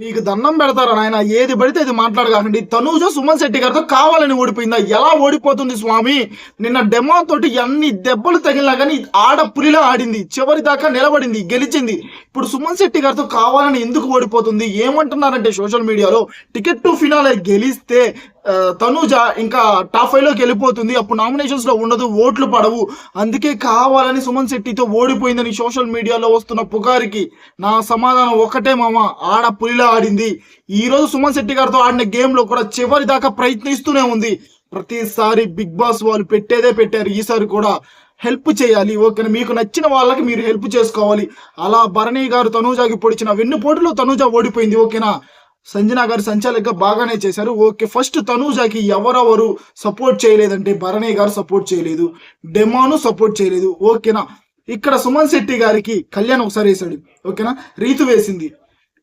మీకు దండం పెడతారా నాయన, ఏది పడితే అది మాట్లాడకండి. తనూజ సుమన్ శెట్టి గారితో కావాలని ఓడిపోయిందా? ఎలా ఓడిపోతుంది స్వామి? నిన్న డెమో తోటి ఎన్ని దెబ్బలు తగిలినా కానీ ఆడ పులిలా ఆడింది, చివరి దాకా నిలబడింది, గెలిచింది. ఇప్పుడు సుమన్ శెట్టి గారితో కావాలని ఎందుకు ఓడిపోతుంది? ఏమంటున్నారంటే సోషల్ మీడియాలో టికెట్ టు ఫినాలే గెలిస్తే తనూజ ఇంకా టాప్ 5 లోకి వెళ్ళిపోతుంది, అప్పుడు నామినేషన్స్ లో ఉండదు, ఓట్లు పడవు, అందుకే కావాలని సుమన్ శెట్టితో ఓడిపోయిందని సోషల్ మీడియాలో వస్తున్న పుకారికి నా సమాధానం ఒకటే మామ, ఆడ పులిలా ఆడింది. ఈ రోజు సుమన్ శెట్టి గారితో ఆడిన గేమ్ లో కూడా చివరి దాకా ప్రయత్నిస్తూనే ఉంది. ప్రతిసారి బిగ్ బాస్ వాళ్ళు పెట్టేదే పెట్టారు, ఈసారి కూడా హెల్ప్ చేయాలి. ఓకేనా, మీకు నచ్చిన వాళ్ళకి మీరు హెల్ప్ చేసుకోవాలి. అలా భరణి గారు తనూజాకి పొడిచిన వెన్నుపోటులో తనూజ ఓడిపోయింది. ఓకేనా, సంజన గారు సంచాలకుగా బాగానే చేశారు. ఓకే, ఫస్ట్ తనూజాకి ఎవరెవరు సపోర్ట్ చేయలేదంటే భరణి గారు సపోర్ట్ చేయలేదు, డెమాను సపోర్ట్ చేయలేదు. ఓకేనా, ఇక్కడ సుమన్ శెట్టి గారికి కళ్యాణ్ ఒకసారి వేశాడు. ఓకేనా, రీతు వేసింది,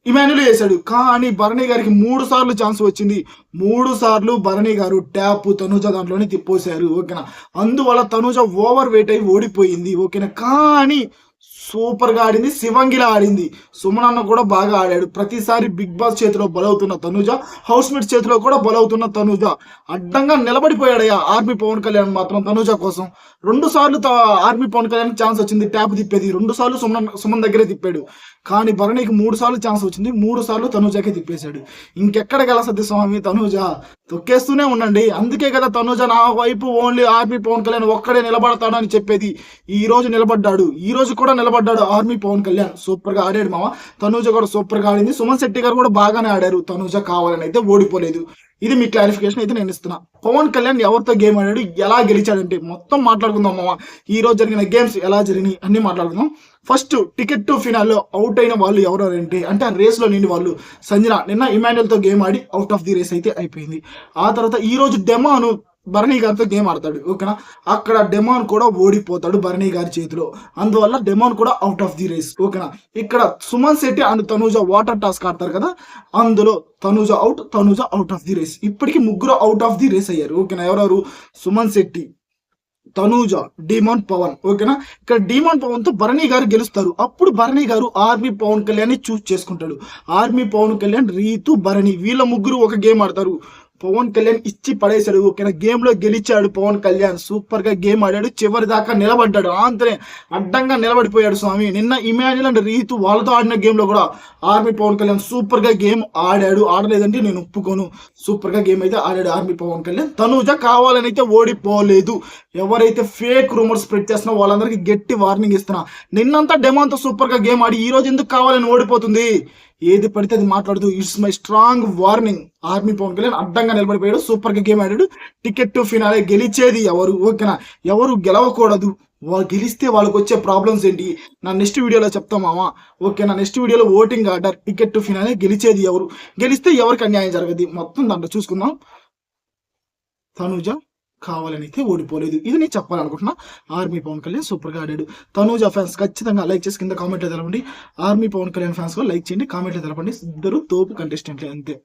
ఇమాన్యుల్ వేశాడు. కానీ భరణి గారికి 3 సార్లు ఛాన్స్ వచ్చింది, 3 సార్లు భరణి గారు ట్యాప్ తనూజ దాంట్లోనే తిప్పేశారు. ఓకేనా, అందువల్ల తనూజ ఓవర్ వెయిట్ అయి ఓడిపోయింది. ఓకేనా, కానీ సూపర్ గా ఆడింది, శివంగిలా ఆడింది. సుమన్ అన్న కూడా బాగా ఆడాడు. ప్రతిసారి బిగ్ బాస్ చేతిలో బలవుతున్న తనూజ, హౌస్ మేట్స్ చేతిలో కూడా బలవుతున్న తనూజ అడ్డంగా నిలబడిపోయాడయ్యా ఆర్మీ పవన్ కళ్యాణ్ మాత్రం తనూజ కోసం. 2 సార్లు ఆర్మీ పవన్ కళ్యాణ్ ఛాన్స్ వచ్చింది ట్యాప్ తిప్పేది, 2 సార్లు సుమన్ దగ్గరే తిప్పాడు. కానీ భరణికి 3 సార్లు ఛాన్స్ వచ్చింది, 3 సార్లు తనూజకే తిప్పేశాడు. ఇంకెక్కడ గెలసద్ది స్వామి తనూజ, తొక్కేస్తూనే ఉండండి. అందుకే కదా తనూజ నా వైపు ఓన్లీ ఆర్మీ పవన్ కళ్యాణ్ ఒక్కడే నిలబడతాడు అని చెప్పేది. ఈ రోజు నిలబడ్డాడు, ఈ రోజు కూడా నిలబడ్డాడు ఆర్మీ పవన్ కళ్యాణ్. సూపర్ గా ఆడాడు మామ. తనూజ కూడా సూపర్ గా ఆడింది, సుమన్ శెట్టి గారు కూడా బాగానే ఆడారు. తనూజ కావాలని అయితే ఓడిపోలేదు. ఇది మీ క్లారిఫికేషన్ అయితే నేను ఇస్తున్నా. పవన్ కళ్యాణ్ ఎవరితో గేమ్ ఆడాడు, ఎలా గెలిచాడంటే మొత్తం మాట్లాడుకుందాం మామ. ఈ రోజు జరిగిన గేమ్స్ ఎలా జరిగినాయి అన్ని మాట్లాడుకుందాం. ఫస్ట్ టికెట్ టు ఫినాల్లో అవుట్ అయిన వాళ్ళు ఎవరంటే అంటే ఆ రేస్ లో నిండి వాళ్ళు సంజన నిన్న ఇమాన్యుల్ తో గేమ్ ఆడి అవుట్ ఆఫ్ ది రేస్ అయితే అయిపోయింది. ఆ తర్వాత ఈ రోజు డెమాను భరణి గారితో గేమ్ ఆడతాడు. ఓకేనా, అక్కడ డెమాన్ కూడా ఓడిపోతాడు భరణి గారి చేతిలో, అందువల్ల డెమాన్ కూడా అవుట్ ఆఫ్ ది రేస్. ఓకేనా, ఇక్కడ Suman Shetty and Tanuja water task ఆడతారు కదా, అందులో Tanuja out of the race. ఇప్పటికి 3 అవుట్ ఆఫ్ ది రేస్ అయ్యారు. ఓకేనా, ఎవరెవరు? సుమన్ శెట్టి, తనూజ, డిమాండ్ పవన్. ఓకేనా, ఇక్కడ డిమాండ్ పవన్ తో భరణి గారు గెలుస్తారు. అప్పుడు భరణి గారు ఆర్మీ పవన్ కళ్యాణ్ ని చూస్ చేసుకుంటాడు. ఆర్మీ పవన్ కళ్యాణ్, రీతు, భరణి వీళ్ళ ముగ్గురు ఒక గేమ్ ఆడతారు. పవన్ కళ్యాణ్ ఇచ్చి పడేశాడు. ఓకేనా, గేమ్ లో గెలిచాడు పవన్ కళ్యాణ్, సూపర్ గా గేమ్ ఆడాడు, చివరి దాకా నిలబడ్డాడు. అంతనే అడ్డంగా నిలబడిపోయాడు స్వామి. నిన్న ఇమాన్యుల్ అండ్ రీతు వాళ్ళతో ఆడిన గేమ్ లో కూడా ఆర్మీ పవన్ కళ్యాణ్ సూపర్ గా గేమ్ ఆడాడు. ఆడలేదంటే నేను ఒప్పుకోను, సూపర్ గా గేమ్ అయితే ఆడాడు ఆర్మీ పవన్ కళ్యాణ్. తనూజ కావాలని అయితే ఓడిపోలేదు. ఎవరైతే ఫేక్ రూమర్స్ స్ప్రెడ్ చేస్తున్నా వాళ్ళందరికీ గట్టి వార్నింగ్ ఇస్తున్నా. నిన్నంతా డెమాన్తో సూపర్ గా గేమ్ ఆడి ఈ రోజు ఎందుకు కావాలని ఓడిపోతుంది? ఏది పడితే అది మాట్లాడుతూ it's my strong warning. Army Pavan Kalyan అడ్డంగా నిలబడిపోయాడు, సూపర్ గా గేమ్ ఆడాడు. టికెట్ టు ఫినాలే గెలిచేది ఎవరు? ఓకేనా, ఎవరు గెలవకూడదు. వాళ్ళు గెలిస్తే వాళ్ళకి వచ్చే ప్రాబ్లమ్స్ ఏంటి నా నెక్స్ట్ వీడియోలో చెప్తామామా. ఓకేనా, నెక్స్ట్ వీడియోలో voting order, ticket to finale గెలిచేది ఎవరు, గెలిస్తే ఎవరికి అన్యాయం జరగదు, మొత్తం దాంట్లో చూసుకుందాం. తనూజ కావాలని అయితే ఓడిపోలేదు. ఇది నేను చెప్పాలనుకుంటున్నా. ఆర్మీ పవన్ కళ్యాణ్ సూపర్ గా ఆడాడు. తనూజ ఫ్యాన్స్ ఖచ్చితంగా లైక్ చేసి కింద కామెంట్లో తెలపండి. ఆర్మీ పవన్ కళ్యాణ్ ఫ్యాన్స్ కూడా లైక్ చేయండి, కామెంట్లో తెలపండి. ఇద్దరు తోపు కంటెస్టెంట్లే అంతే.